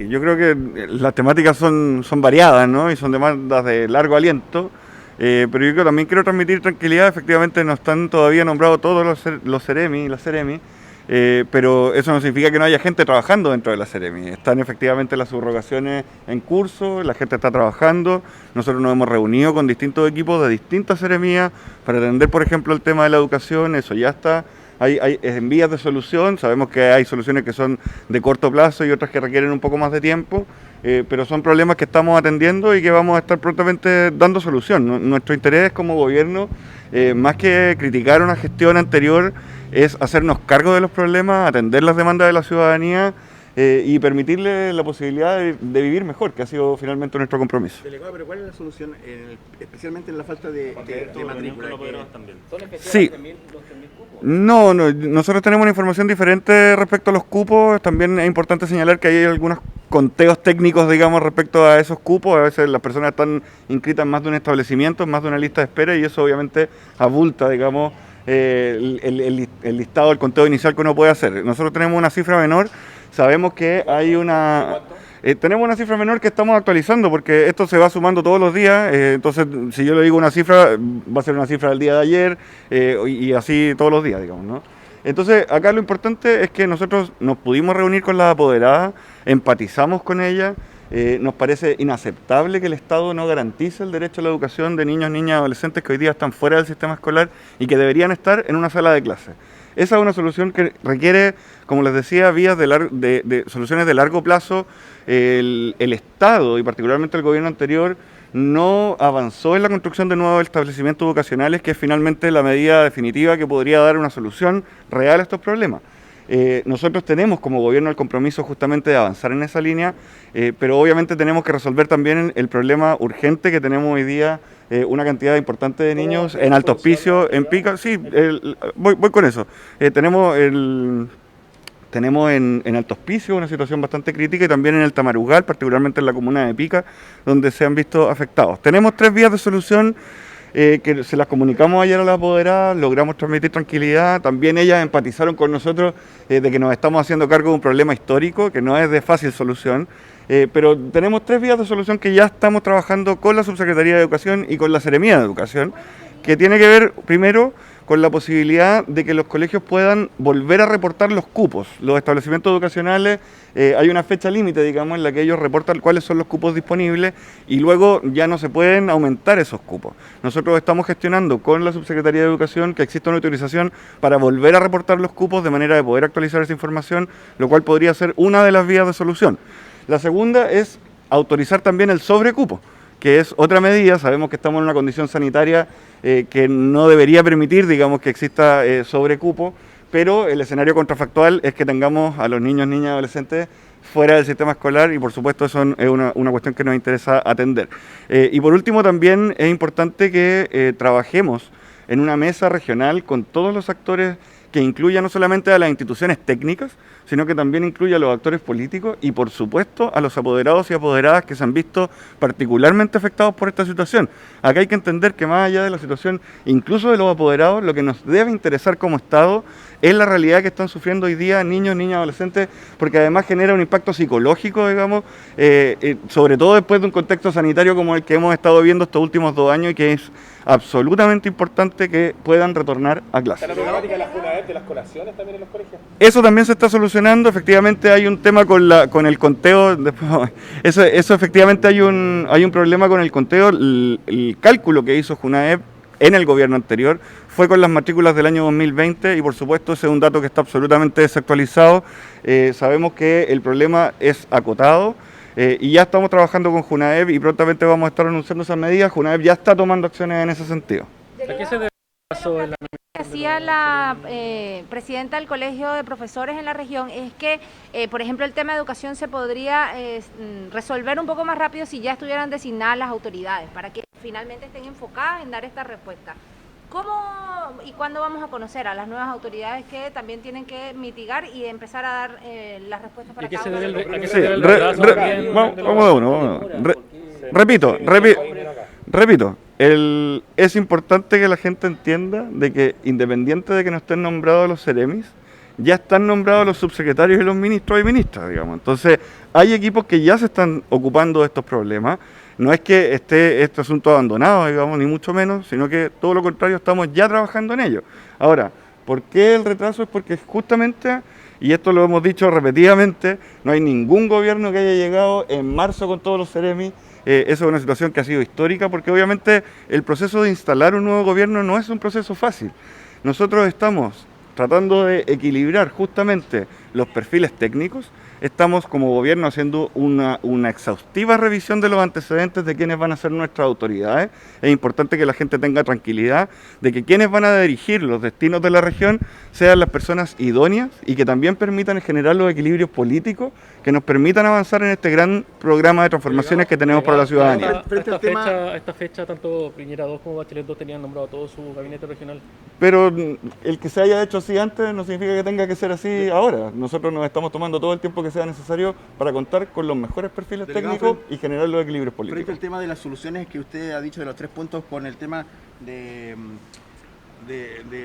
Yo creo que las temáticas son variadas, ¿no? Y son demandas de largo aliento, pero yo también quiero transmitir tranquilidad. Efectivamente no están todavía nombrados todos los Ceremi y las Ceremi, pero eso no significa que no haya gente trabajando dentro de la Ceremi. Están efectivamente las subrogaciones en curso, la gente está trabajando. Nosotros nos hemos reunido con distintos equipos de distintas Ceremías para atender, por ejemplo, el tema de la educación. Eso ya está. Hay en vías de solución. Sabemos que hay soluciones que son de corto plazo y otras que requieren un poco más de tiempo, pero son problemas que estamos atendiendo y que vamos a estar prontamente dando solución. Nuestro interés como gobierno, más que criticar una gestión anterior, es hacernos cargo de los problemas, atender las demandas de la ciudadanía y permitirle la posibilidad de vivir mejor, que ha sido finalmente nuestro compromiso. Delegado, pero ¿cuál es la solución, especialmente en la falta de matrícula? Sí. No, nosotros tenemos una información diferente respecto a los cupos. También es importante señalar que hay algunos conteos técnicos, digamos, respecto a esos cupos. A veces las personas están inscritas en más de un establecimiento, en más de una lista de espera, y eso obviamente abulta, digamos, el listado, el conteo inicial que uno puede hacer. Nosotros tenemos una cifra menor, sabemos que hay una... tenemos una cifra menor que estamos actualizando porque esto se va sumando todos los días, entonces si yo le digo una cifra, va a ser una cifra del día de ayer y así todos los días, digamos, ¿no? Entonces acá lo importante es que nosotros nos pudimos reunir con las apoderadas, empatizamos con ellas, nos parece inaceptable que el Estado no garantice el derecho a la educación de niños, niñas y adolescentes que hoy día están fuera del sistema escolar y que deberían estar en una sala de clase. Esa es una solución que requiere, como les decía, vías de soluciones de largo plazo. El Estado, y particularmente el gobierno anterior, no avanzó en la construcción de nuevos establecimientos educacionales, que es finalmente la medida definitiva que podría dar una solución real a estos problemas. Nosotros tenemos como gobierno el compromiso justamente de avanzar en esa línea, pero obviamente tenemos que resolver también el problema urgente que tenemos hoy día, una cantidad importante de niños en Alto Hospicio, en Pica. Sí, voy con eso. Tenemos en Alto Hospicio una situación bastante crítica y también en el Tamarugal, particularmente en la comuna de Pica, donde se han visto afectados. Tenemos 3 vías de solución que se las comunicamos ayer a las apoderadas, logramos transmitir tranquilidad. También ellas empatizaron con nosotros de que nos estamos haciendo cargo de un problema histórico que no es de fácil solución. Pero tenemos 3 vías de solución que ya estamos trabajando con la Subsecretaría de Educación y con la Seremía de Educación, que tiene que ver primero con la posibilidad de que los colegios puedan volver a reportar los cupos. Los establecimientos educacionales, hay una fecha límite, digamos, en la que ellos reportan cuáles son los cupos disponibles y luego ya no se pueden aumentar esos cupos. Nosotros estamos gestionando con la Subsecretaría de Educación que exista una autorización para volver a reportar los cupos de manera de poder actualizar esa información, lo cual podría ser una de las vías de solución. La segunda es autorizar también el sobrecupo, que es otra medida. Sabemos que estamos en una condición sanitaria que no debería permitir, digamos, que exista sobrecupo, pero el escenario contrafactual es que tengamos a los niños, niñas y adolescentes fuera del sistema escolar y por supuesto eso es una cuestión que nos interesa atender. Y por último también es importante que trabajemos en una mesa regional con todos los actores que incluya no solamente a las instituciones técnicas, sino que también incluya a los actores políticos y, por supuesto, a los apoderados y apoderadas que se han visto particularmente afectados por esta situación. Acá hay que entender que más allá de la situación, incluso de los apoderados, lo que nos debe interesar como Estado es la realidad que están sufriendo hoy día niños, niñas, adolescentes, porque además genera un impacto psicológico, digamos, sobre todo después de un contexto sanitario como el que hemos estado viendo estos últimos 2 años y que es absolutamente importante que puedan retornar a clase. ¿La problemática de las colaciones también en los colegios? Eso también se está solucionando. Efectivamente hay un tema con el conteo. Eso efectivamente hay un problema con el conteo. El cálculo que hizo Junaep en el gobierno anterior fue con las matrículas del año 2020 y por supuesto ese es un dato que está absolutamente desactualizado. Sabemos que el problema es acotado. Y ya estamos trabajando con Junaep y prontamente vamos a estar anunciando esas medidas. Junaep ya está tomando acciones en ese sentido. ¿A qué se debe el caso de la hacía la presidenta del Colegio de Profesores en la región es que, por ejemplo, el tema de educación se podría resolver un poco más rápido si ya estuvieran designadas las autoridades, para que finalmente estén enfocadas en dar esta respuesta? ¿Cómo y cuándo vamos a conocer a las nuevas autoridades que también tienen que mitigar y empezar a dar las respuestas para cada uno de los problemas? Vamos de uno. Repito, es importante que la gente entienda de que independiente de que no estén nombrados los Ceremis, ya están nombrados los subsecretarios y los ministros y ministras, digamos. Entonces, hay equipos que ya se están ocupando de estos problemas. No es que esté este asunto abandonado, digamos, ni mucho menos, sino que todo lo contrario, estamos ya trabajando en ello. Ahora, ¿por qué el retraso? Es porque justamente, y esto lo hemos dicho repetidamente, no hay ningún gobierno que haya llegado en marzo con todos los Ceremi. Eso es una situación que ha sido histórica, porque obviamente el proceso de instalar un nuevo gobierno no es un proceso fácil. Nosotros estamos tratando de equilibrar justamente los perfiles técnicos. Estamos como gobierno haciendo una exhaustiva revisión de los antecedentes de quiénes van a ser nuestras autoridades. Es importante que la gente tenga tranquilidad de que quienes van a dirigir los destinos de la región sean las personas idóneas y que también permitan generar los equilibrios políticos que nos permitan avanzar en este gran programa de transformaciones que tenemos para la ciudadanía. Esta fecha, tanto Piñera 2 como Bachelet 2 tenían nombrado todo su gabinete regional. Pero el que se haya hecho así antes no significa que tenga que ser así ahora. Nosotros nos estamos tomando todo el tiempo que sea necesario para contar con los mejores perfiles técnicos y generar los equilibrios políticos. Frente al tema de las soluciones que usted ha dicho de los 3 puntos con el tema de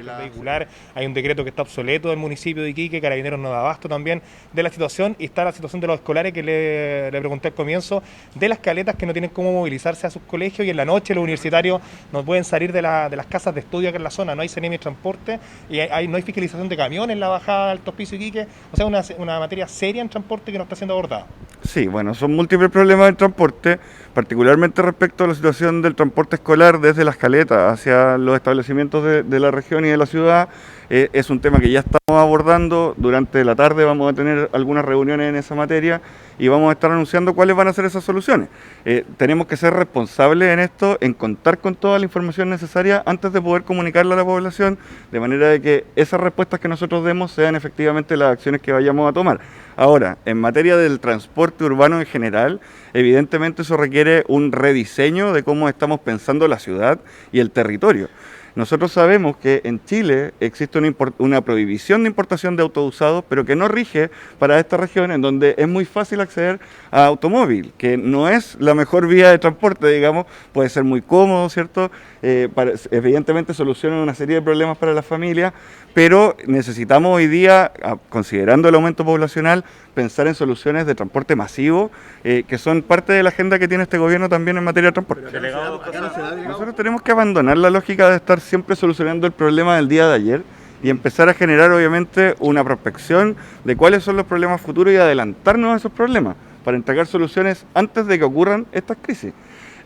la vehicular, hay un decreto que está obsoleto del municipio de Iquique, Carabineros no da abasto también de la situación, y está la situación de los escolares que le pregunté al comienzo, de las caletas que no tienen cómo movilizarse a sus colegios, y en la noche los universitarios no pueden salir de las casas de estudio acá en la zona, no hay CNM de transporte, y no hay fiscalización de camiones en la bajada de Alto Hospicio Iquique, o sea, una materia seria en transporte que no está siendo abordada. Sí, bueno, son múltiples problemas del transporte, particularmente respecto a la situación del transporte escolar desde las caletas hacia los establecimientos de la región y de la ciudad. Es un tema que ya estamos abordando. Durante la tarde vamos a tener algunas reuniones en esa materia y vamos a estar anunciando cuáles van a ser esas soluciones. Tenemos que ser responsables en esto, en contar con toda la información necesaria antes de poder comunicarla a la población, de manera de que esas respuestas que nosotros demos sean efectivamente las acciones que vayamos a tomar. Ahora, en materia del transporte urbano en general, evidentemente eso requiere un rediseño de cómo estamos pensando la ciudad y el territorio. Nosotros sabemos que en Chile existe una prohibición de importación de autos usados, pero que no rige para esta región, en donde es muy fácil acceder a automóvil, que no es la mejor vía de transporte, digamos, puede ser muy cómodo, ¿cierto? Evidentemente soluciona una serie de problemas para las familias, pero necesitamos hoy día, considerando el aumento poblacional, pensar en soluciones de transporte masivo, que son parte de la agenda que tiene este gobierno también en materia de transporte. Nosotros tenemos que abandonar la lógica de estar siempre solucionando el problema del día de ayer y empezar a generar obviamente una prospección de cuáles son los problemas futuros y adelantarnos a esos problemas para entregar soluciones antes de que ocurran estas crisis.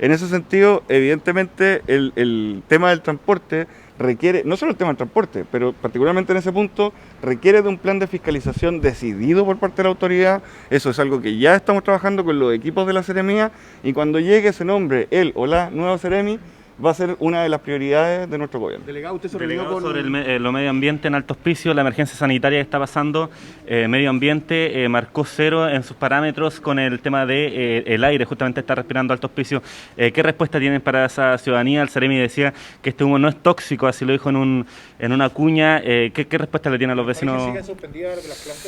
En ese sentido, evidentemente, el tema del transporte requiere, no solo el tema del transporte, pero particularmente en ese punto, requiere de un plan de fiscalización decidido por parte de la autoridad. Eso es algo que ya estamos trabajando con los equipos de la Seremía, y cuando llegue ese nombre, el o la nueva Seremi, va a ser una de las prioridades de nuestro gobierno. Delegado, usted se reunió con... Sobre lo medio ambiente en Alto Hospicio, la emergencia sanitaria que está pasando, medio ambiente marcó 0 en sus parámetros con el tema de el aire, justamente está respirando Alto Hospicio. ¿Qué respuesta tienen para esa ciudadanía? El Ceremi decía que este humo no es tóxico, así lo dijo en una cuña. ¿Qué respuesta le tienen a los vecinos?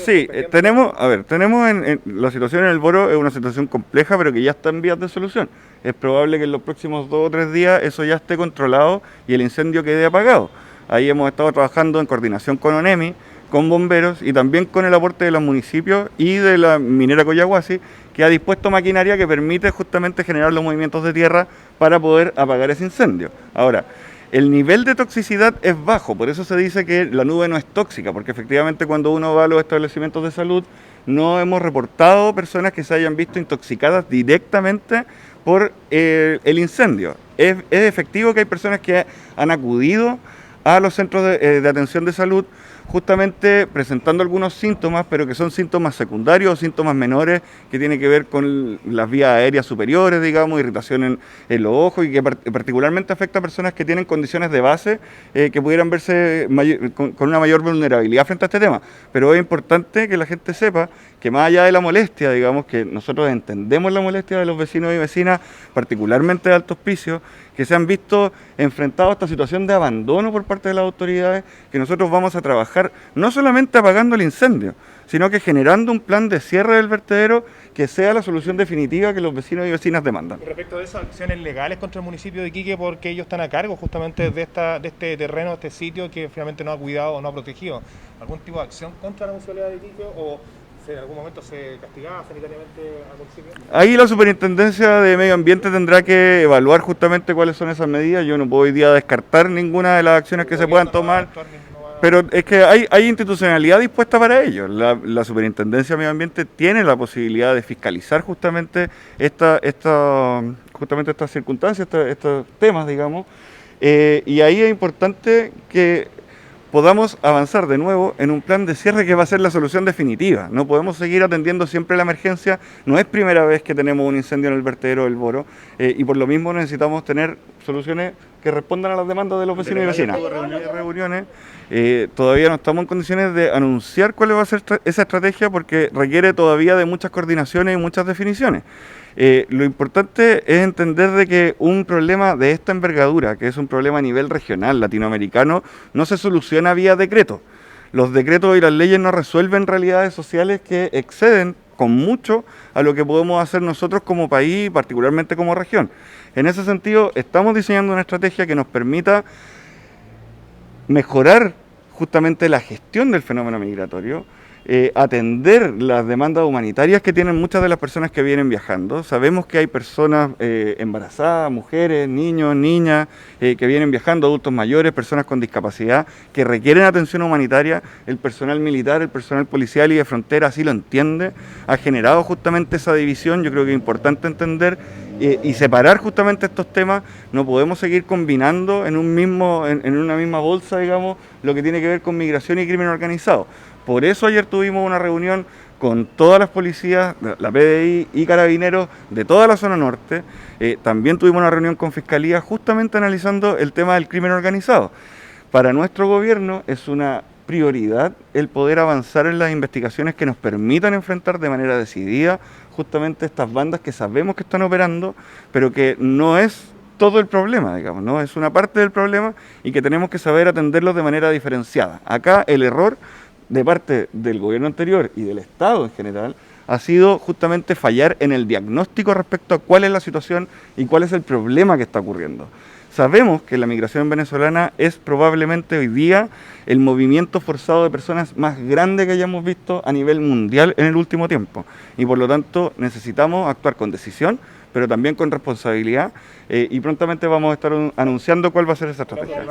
Sí, tenemos en la situación en el Boro es una situación compleja, pero que ya está en vías de solución. Es probable que en los próximos 2 o 3 días eso ya esté controlado y el incendio quede apagado. Ahí hemos estado trabajando en coordinación con ONEMI, con bomberos y también con el aporte de los municipios y de la minera Collahuasi, que ha dispuesto maquinaria que permite justamente generar los movimientos de tierra para poder apagar ese incendio. Ahora, el nivel de toxicidad es bajo, por eso se dice que la nube no es tóxica, porque efectivamente cuando uno va a los establecimientos de salud no hemos reportado personas que se hayan visto intoxicadas directamente por el incendio. Es efectivo que hay personas que han acudido a los centros de atención de salud justamente presentando algunos síntomas, pero que son síntomas secundarios o síntomas menores que tienen que ver con las vías aéreas superiores, digamos, irritación en los ojos, y que particularmente afecta a personas que tienen condiciones de base que pudieran verse con una mayor vulnerabilidad frente a este tema. Pero es importante que la gente sepa que más allá de la molestia, digamos, que nosotros entendemos la molestia de los vecinos y vecinas, particularmente de Alto Hospicio, que se han visto enfrentados a esta situación de abandono por parte de las autoridades, que nosotros vamos a trabajar no solamente apagando el incendio, sino que generando un plan de cierre del vertedero que sea la solución definitiva que los vecinos y vecinas demandan. Y respecto de esas acciones legales contra el municipio de Iquique, porque ellos están a cargo justamente de este terreno, este sitio que finalmente no ha cuidado o no ha protegido, ¿algún tipo de acción contra la municipalidad de Iquique o en algún momento se castigaba sanitariamente al municipio? Ahí la Superintendencia de Medio Ambiente tendrá que evaluar justamente cuáles son esas medidas. Yo no puedo hoy día descartar ninguna de las acciones que se puedan tomar, pero es que hay institucionalidad dispuesta para ello. La Superintendencia de Medio Ambiente tiene la posibilidad de fiscalizar justamente estas circunstancias, estos temas, digamos, y ahí es importante que podamos avanzar de nuevo en un plan de cierre que va a ser la solución definitiva. No podemos seguir atendiendo siempre la emergencia. No es primera vez que tenemos un incendio en el vertedero del Boro, y por lo mismo necesitamos tener soluciones que respondan a las demandas de los vecinos y vecinas. Reuniones. Todavía no estamos en condiciones de anunciar cuál va a ser esa estrategia porque requiere todavía de muchas coordinaciones y muchas definiciones. Lo importante es entender de que un problema de esta envergadura, que es un problema a nivel regional, latinoamericano, no se soluciona vía decreto. Los decretos y las leyes no resuelven realidades sociales que exceden con mucho a lo que podemos hacer nosotros como país y particularmente como región. En ese sentido, estamos diseñando una estrategia que nos permita mejorar justamente la gestión del fenómeno migratorio, atender las demandas humanitarias que tienen muchas de las personas que vienen viajando. Sabemos que hay personas embarazadas, mujeres, niños, niñas, que vienen viajando, adultos mayores, personas con discapacidad, que requieren atención humanitaria. El personal militar, el personal policial y de frontera así lo entiende. Ha generado justamente esa división. Yo creo que es importante entender y separar justamente estos temas. No podemos seguir combinando en una misma bolsa, digamos, lo que tiene que ver con migración y crimen organizado. Por eso ayer tuvimos una reunión con todas las policías, la PDI y carabineros de toda la zona norte. También tuvimos una reunión con Fiscalía justamente analizando el tema del crimen organizado. Para nuestro gobierno es una prioridad el poder avanzar en las investigaciones que nos permitan enfrentar de manera decidida justamente estas bandas que sabemos que están operando, pero que no es todo el problema, digamos, ¿no? Es una parte del problema y que tenemos que saber atenderlos de manera diferenciada. Acá el error de parte del gobierno anterior y del Estado en general ha sido justamente fallar en el diagnóstico respecto a cuál es la situación y cuál es el problema que está ocurriendo. Sabemos que la migración venezolana es probablemente hoy día el movimiento forzado de personas más grande que hayamos visto a nivel mundial en el último tiempo y por lo tanto necesitamos actuar con decisión, pero también con responsabilidad, y prontamente vamos a estar anunciando cuál va a ser esa estrategia.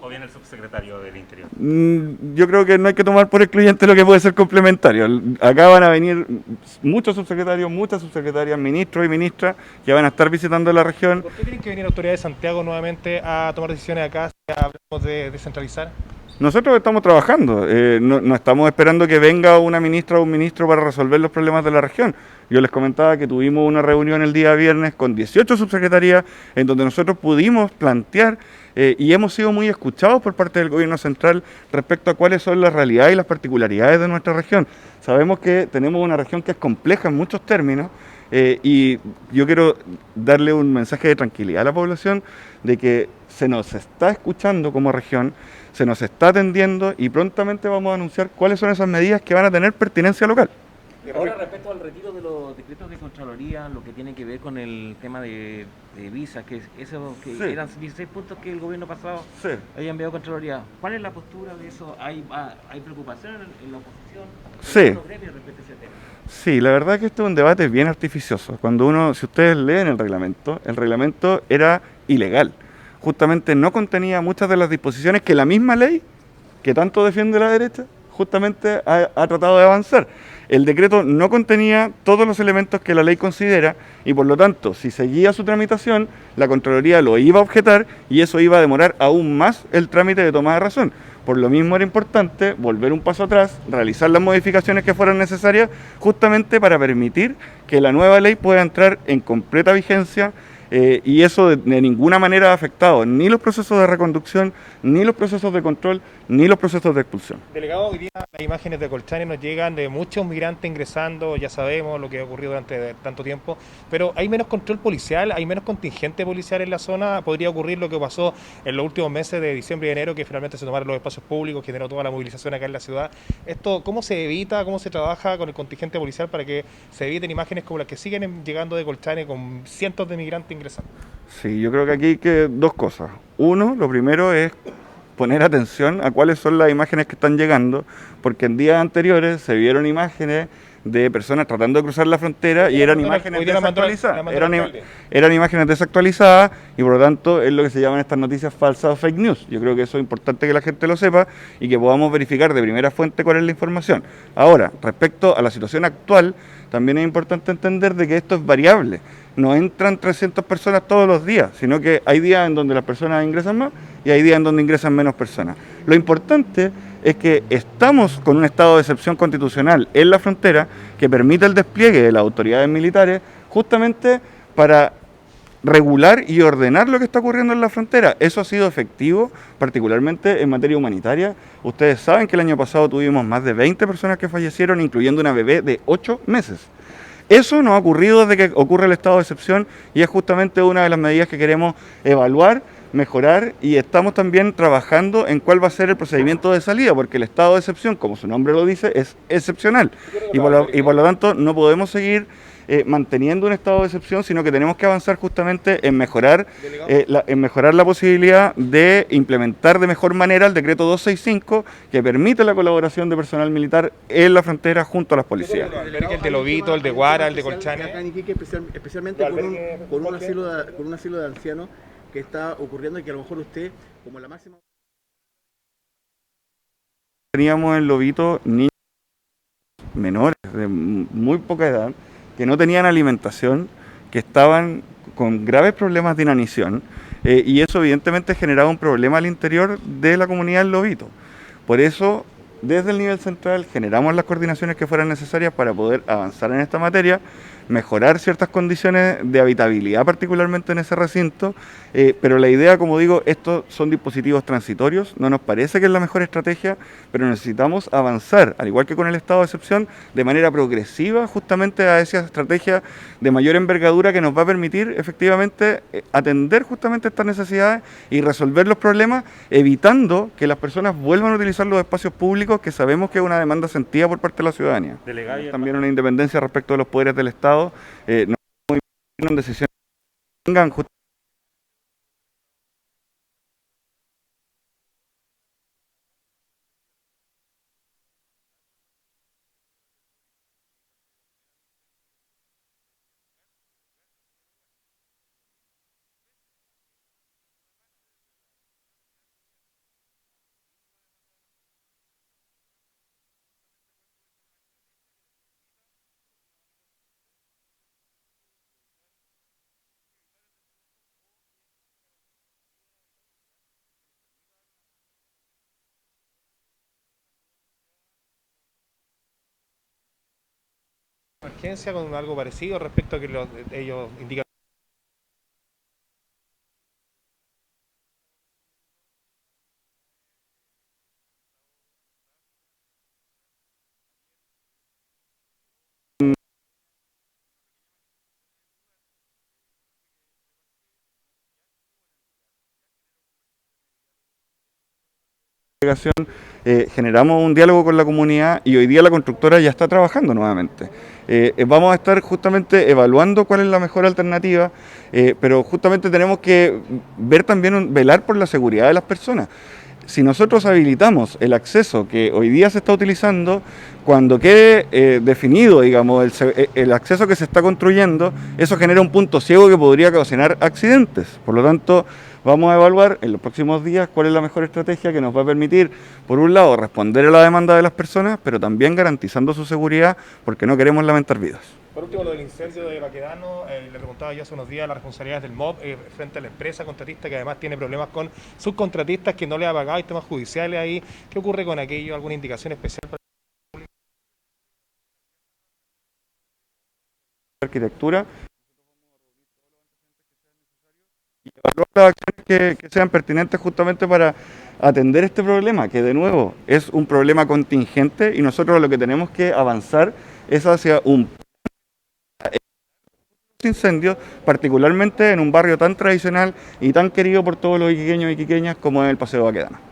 ¿O bien el subsecretario del Interior? Yo creo que no hay que tomar por excluyente lo que puede ser complementario. Acá van a venir muchos subsecretarios, muchas subsecretarias, ministros y ministras que van a estar visitando la región. ¿Por qué tienen que venir autoridades de Santiago nuevamente a tomar decisiones acá si hablamos de descentralizar? Nosotros estamos trabajando, no estamos esperando que venga una ministra o un ministro para resolver los problemas de la región. Yo les comentaba que tuvimos una reunión el día viernes con 18 subsecretarías en donde nosotros pudimos plantear y hemos sido muy escuchados por parte del gobierno central respecto a cuáles son las realidades y las particularidades de nuestra región. Sabemos que tenemos una región que es compleja en muchos términos, y yo quiero darle un mensaje de tranquilidad a la población de que se nos está escuchando como región, se nos está atendiendo y prontamente vamos a anunciar cuáles son esas medidas que van a tener pertinencia local. Ahora, respecto al retiro de los decretos de Contraloría, lo que tiene que ver con el tema de visas, que eso que Sí. eran 16 puntos que el gobierno pasado Sí. había enviado a Contraloría. ¿Cuál es la postura de eso? ¿Hay preocupación en la oposición? Sí. ¿Hay otro gremio respecto a ese tema? Sí, la verdad que este es un debate bien artificioso. Si ustedes leen el reglamento era ilegal. Justamente no contenía muchas de las disposiciones que la misma ley, que tanto defiende la derecha, justamente ha tratado de avanzar. El decreto no contenía todos los elementos que la ley considera y por lo tanto, si seguía su tramitación, la Contraloría lo iba a objetar y eso iba a demorar aún más el trámite de toma de razón. Por lo mismo era importante volver un paso atrás, realizar las modificaciones que fueran necesarias, justamente para permitir que la nueva ley pueda entrar en completa vigencia y eso de ninguna manera ha afectado ni los procesos de reconducción, ni los procesos de control, ni los procesos de expulsión. Delegado, hoy día las imágenes de Colchane nos llegan de muchos migrantes ingresando, ya sabemos lo que ha ocurrido durante tanto tiempo, pero hay menos control policial, hay menos contingente policial en la zona. Podría ocurrir lo que pasó en los últimos meses de diciembre y enero, que finalmente se tomaron los espacios públicos, generó toda la movilización acá en la ciudad. Esto, ¿cómo se evita, cómo se trabaja con el contingente policial para que se eviten imágenes como las que siguen llegando de Colchane con cientos de migrantes ingresando? Sí, yo creo que aquí hay que dos cosas. Uno, lo primero es poner atención a cuáles son las imágenes que están llegando, porque en días anteriores se vieron imágenes de personas tratando de cruzar la frontera y eran imágenes desactualizadas. Eran imágenes desactualizadas y por lo tanto es lo que se llaman estas noticias falsas o fake news. Yo creo que eso es importante que la gente lo sepa y que podamos verificar de primera fuente cuál es la información. Ahora, respecto a la situación actual, también es importante entender de que esto es variable. No entran 300 personas todos los días, sino que hay días en donde las personas ingresan más y hay días en donde ingresan menos personas. Lo importante es que estamos con un estado de excepción constitucional en la frontera que permite el despliegue de las autoridades militares justamente para regular y ordenar lo que está ocurriendo en la frontera. Eso ha sido efectivo, particularmente en materia humanitaria. Ustedes saben que el año pasado tuvimos más de 20 personas que fallecieron, incluyendo una bebé de 8 meses. Eso no ha ocurrido desde que ocurre el estado de excepción y es justamente una de las medidas que queremos evaluar, mejorar, y estamos también trabajando en cuál va a ser el procedimiento de salida, porque el estado de excepción, como su nombre lo dice, es excepcional y por lo tanto no podemos seguir manteniendo un estado de excepción, sino que tenemos que avanzar justamente en mejorar la posibilidad de implementar de mejor manera el decreto 265 que permite la colaboración de personal militar en la frontera junto a las policías. El de Lobito, el de Guara, el de Colchane. Acá en Iquique, especialmente con un asilo de ancianos que está ocurriendo y que a lo mejor usted, como la máxima... Teníamos en Lobito niños menores de muy poca edad que no tenían alimentación, que estaban con graves problemas de inanición y eso evidentemente generaba un problema al interior de la comunidad del Lobito. Por eso, desde el nivel central generamos las coordinaciones que fueran necesarias para poder avanzar en esta materia, mejorar ciertas condiciones de habitabilidad, particularmente en ese recinto, pero la idea, como digo, estos son dispositivos transitorios, no nos parece que es la mejor estrategia, pero necesitamos avanzar, al igual que con el estado de excepción, de manera progresiva, justamente a esa estrategia de mayor envergadura que nos va a permitir efectivamente atender justamente estas necesidades y resolver los problemas, evitando que las personas vuelvan a utilizar los espacios públicos, que sabemos que es una demanda sentida por parte de la ciudadanía. También una independencia respecto de los poderes del Estado. No en decisiones que tengan Emergencia con algo parecido respecto a que ellos indican. generamos un diálogo con la comunidad y hoy día la constructora ya está trabajando nuevamente. Vamos a estar justamente evaluando cuál es la mejor alternativa, pero justamente tenemos que ver también, velar por la seguridad de las personas. Si nosotros habilitamos el acceso que hoy día se está utilizando, cuando quede definido, digamos, el acceso que se está construyendo, eso genera un punto ciego que podría ocasionar accidentes. Por lo tanto, vamos a evaluar en los próximos días cuál es la mejor estrategia que nos va a permitir, por un lado, responder a la demanda de las personas, pero también garantizando su seguridad, porque no queremos lamentar vidas. Por último, lo del incendio de Baquedano, le preguntaba yo hace unos días las responsabilidades del MOB frente a la empresa contratista, que además tiene problemas con subcontratistas que no le ha pagado, hay temas judiciales ahí. ¿Qué ocurre con aquello? ¿Alguna indicación especial para arquitectura? evaluar las acciones que sean pertinentes justamente para atender este problema, que de nuevo es un problema contingente y nosotros lo que tenemos que avanzar es hacia un incendio, particularmente en un barrio tan tradicional y tan querido por todos los iquiqueños y iquiqueñas como es el Paseo Baquedano.